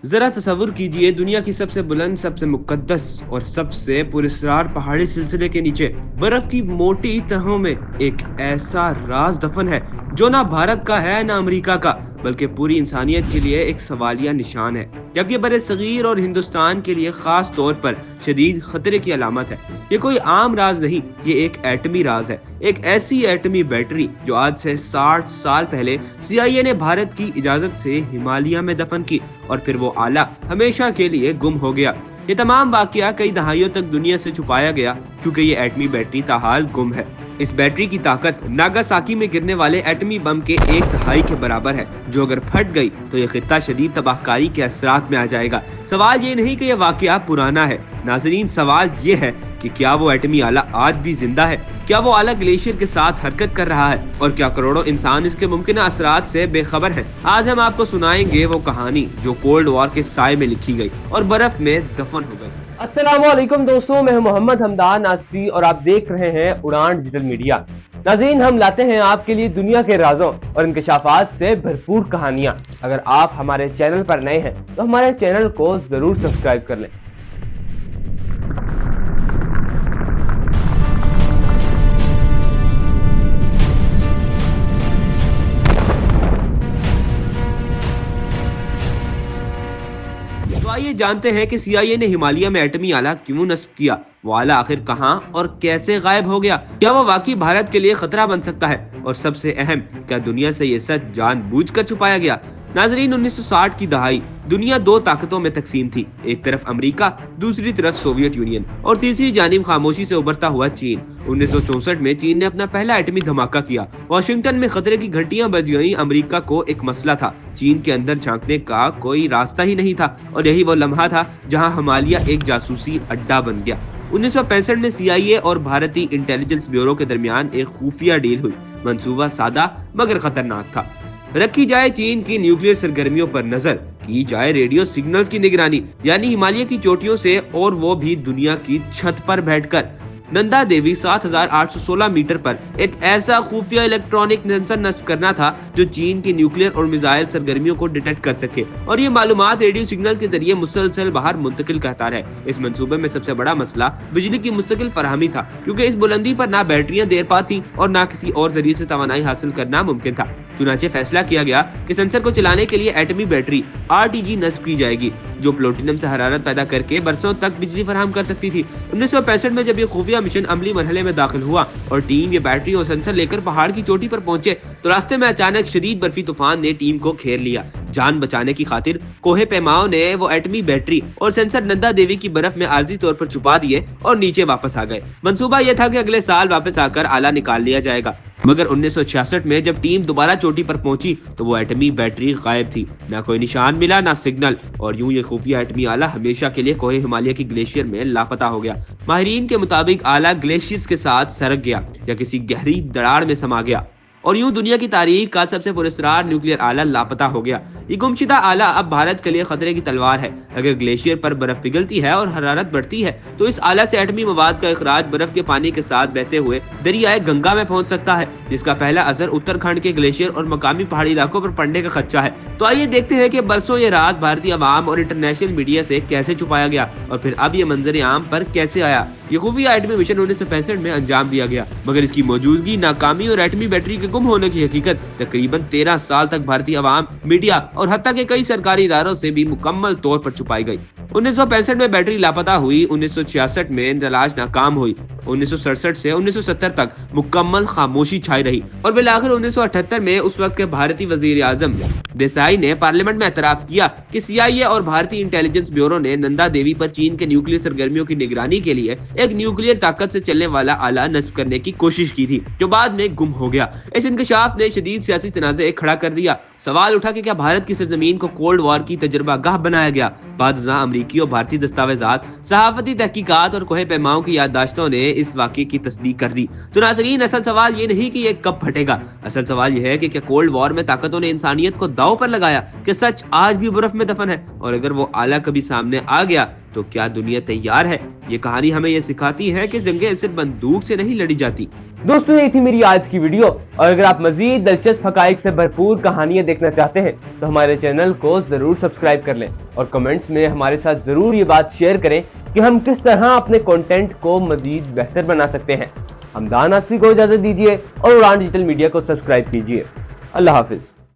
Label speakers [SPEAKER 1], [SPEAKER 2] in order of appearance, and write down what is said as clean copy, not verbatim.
[SPEAKER 1] जरा तसव्वुर कीजिए, दुनिया की सबसे बुलंद, सबसे मुकद्दस और सबसे पुरस्कार पहाड़ी सिलसिले के नीचे बर्फ की मोटी तहों में एक ऐसा राज दफन है जो ना भारत का है ना अमेरिका का, बल्कि पूरी इंसानियत के लिए एक सवालिया निशान है, जबकि बड़े सगीर और हिंदुस्तान के लिए खास तौर पर शदीद खतरे की अलामत है। ये कोई आम राज नहीं, ये एक एटमी राज है, एक ऐसी एटमी बैटरी जो आज से 60 साल पहले CIA ने भारत की इजाजत से हिमालय में दफन की और फिर वो आला हमेशा के लिए गुम हो गया। ये तमाम वाकया कई दहाइयों तक दुनिया से छुपाया गया क्योंकि ये एटमी बैटरी ताहाल गुम है। इस बैटरी की ताकत नागासाकी में गिरने वाले एटमी बम के 1/3 के बराबर है, जो अगर फट गई तो ये खित्ता शदीद तबाहकारी के असरात में आ जाएगा। सवाल ये नहीं कि यह वाकया पुराना है, नाज़रीन, सवाल ये है कि क्या वो एटमी आला आज भी जिंदा है, क्या वो आला ग्लेशियर के साथ हरकत कर रहा है और क्या करोड़ों इंसान इसके मुमकिन असरात से बेखबर हैं। आज हम आपको सुनाएंगे वो कहानी जो कोल्ड वॉर के साए में लिखी गई और बर्फ में दफन हो गई।
[SPEAKER 2] अस्सलामुअलैकुम दोस्तों, मैं हूं मोहम्मद हमदान नासी और आप देख रहे हैं उड़ान डिजिटल मीडिया। नाज़रीन, हम लाते हैं आपके लिए दुनिया के राजों और इंकशाफात से भरपूर कहानियां। अगर आप हमारे चैनल पर नए हैं तो हमारे चैनल को जरूर सब्सक्राइब कर लें।
[SPEAKER 1] तो आइए जानते हैं कि CIA ने हिमालय में एटमी आला क्यों नस्ब किया, वो आला आखिर कहां और कैसे गायब हो गया, क्या वो वाकई भारत के लिए खतरा बन सकता है और सबसे अहम, क्या दुनिया से ये सच जानबूझकर छुपाया गया। नाजरीन, 1960 की दहाई दुनिया दो ताकतों में तकसीम थी, एक तरफ अमेरिका, दूसरी तरफ सोवियत यूनियन और तीसरी जानिब खामोशी से उभरता हुआ चीन। 1964 में चीन ने अपना पहला एटमी धमाका किया। वाशिंगटन में खतरे की घंटियां बज गईं। अमेरिका को एक मसला था, चीन के अंदर झांकने का कोई रास्ता ही नहीं था और यही वो लम्हा था जहां हिमालय एक जासूसी अड्डा बन गया। 1965 में CIA और भारतीय इंटेलिजेंस ब्यूरो के दरमियान एक खुफिया डील हुई। मंसूबा सादा मगर खतरनाक था। रखी जाए चीन की न्यूक्लियर सरगर्मियों पर नजर, की जाए रेडियो सिग्नल्स की निगरानी, यानी हिमालय की चोटियों से, और वो भी दुनिया की छत पर बैठकर। नंदा देवी 7816 मीटर पर एक ऐसा खुफिया इलेक्ट्रॉनिक सेंसर नस्ब करना था जो चीन की न्यूक्लियर और मिसाइल सरगर्मियों को डिटेक्ट कर सके और ये मालूमात रेडियो सिग्नल के जरिए मुसलसल बाहर मुंतकिल करता रहे। इस मंसूबे में सबसे बड़ा मसला बिजली की मुस्तकिल फराहमी था, क्योंकि इस बुलंदी पर ना बैटरियां देर पा थी और ना किसी और जरिए से तवानाई हासिल करना मुमकिन था। चुनाचे फैसला किया गया कि सेंसर को चलाने के लिए एटमी बैटरी RTG नस्ब की जाएगी, जो प्लूटोनियम से हरारत पैदा करके बरसों तक बिजली फराहम कर सकती थी। 1965 में जब ये खुफिया मिशन अमली मरहले में दाखिल हुआ और टीम ये बैटरी और सेंसर लेकर पहाड़ की चोटी पर पहुंचे, तो रास्ते में अचानक शदीद बर्फी तूफान ने टीम को घेर लिया। जान बचाने की खातिर कोहे पैमाओं ने वो एटमी बैटरी और सेंसर नंदा देवी की बर्फ में आर्जी तौर पर छुपा दिए और नीचे वापस आ गए। मंसूबा यह था कि अगले साल वापस आकर आला निकाल लिया जाएगा, मगर 1966 में जब टीम दोबारा चोटी पर पहुंची तो वो एटमी बैटरी गायब थी, ना कोई निशान मिला ना सिग्नल, और यूं ये खुफिया एटमी आला हमेशा के लिए कोहे हिमालय की ग्लेशियर में लापता हो गया। माहिरीन के मुताबिक आला ग्लेशियर्स के साथ सरक गया या किसी गहरी दरार में समा गया और यूं दुनिया की तारीख का सबसे पुरस्कार न्यूक्लियर आला लापता हो गया। ये गुमशुदा आला अब भारत के लिए खतरे की तलवार है। अगर ग्लेशियर पर बर्फ पिघलती है और हरारत बढ़ती है तो इस आला से एटमी मवाद का इखराज बर्फ के पानी के साथ बहते हुए दरियाए गंगा में पहुंच सकता है, जिसका पहला असर उत्तराखंड के ग्लेशियर और मकामी पहाड़ी इलाकों पर पड़ने का खदशा है। तो आइए देखते हैं कि बरसों ये राज भारतीय अवाम और इंटरनेशनल मीडिया से कैसे छुपाया गया और फिर अब ये मंजर आम पर कैसे आया। ये खुफिया एटमी मिशन 1965 में अंजाम दिया गया, मगर इसकी मौजूदगी, नाकामी और एटमी बैटरी के गुम होने की हकीकत तकरीबन 13 साल तक भारतीय अवाम, मीडिया और हत्ता के कई सरकारी इदारों से भी मुकम्मल तौर पर छुपाई गई। 1965 में बैटरी लापता हुई, 1966 में तलाश नाकाम हुई, 1967 से 1970 तक मुकम्मल खामोशी छाई रही और बिलाखिर 1978 में उस वक्त के भारतीय वजीर आजम देसाई ने पार्लियामेंट में एतराफ किया कि CIA और भारतीय इंटेलिजेंस ब्यूरो ने नंदा देवी पर चीन के न्यूक्लियर सरगर्मियों की निगरानी के लिए एक न्यूक्लियर ताकत से चलने वाला आला नस्ब करने की कोशिश की थी, जो बाद में गुम हो गया। इस इंकशाफ ने शदीद सियासी तनाज़े खड़ा कर दिया। सवाल उठा कि क्या भारत की सरजमीन को कोल्ड वॉर की तजुर्बा गाह बनाया गया। बाद अमरीकी और भारतीय दस्तावेजात, सहाफती तहकीकात और कोहे पैमाओं की याददाश्तों ने इस वाक़े की तस्दीक कर दी। तो नाज़रीन, असल सवाल ये नहीं कि ये कब फटेगा, असल सवाल ये है कि क्या कोल्ड वॉर में ताकतों ने इंसानियत को दांव पर लगाया कि सच आज भी बर्फ में दफन है, और अगर वो आला कभी सामने आ गया तो क्या दुनिया तैयार है। ये कहानी हमें ये सिखाती है कि जंगें सिर्फ बंदूक से नहीं लड़ी जाती।
[SPEAKER 2] दोस्तों, ये थी मेरी आज की वीडियो और अगर आप मजीद दिलचस्प हकाइक से भरपूर कहानियां دیکھنا چاہتے ہیں تو ہمارے چینل کو ضرور سبسکرائب کر لیں اور کمنٹس میں ہمارے ساتھ ضرور یہ بات شیئر کریں کہ ہم کس طرح اپنے کنٹینٹ کو مزید بہتر بنا سکتے ہیں۔ حمدان آصفی کو اجازت دیجیے اور اڑان ڈیجیٹل میڈیا کو سبسکرائب کیجیے۔ اللہ حافظ۔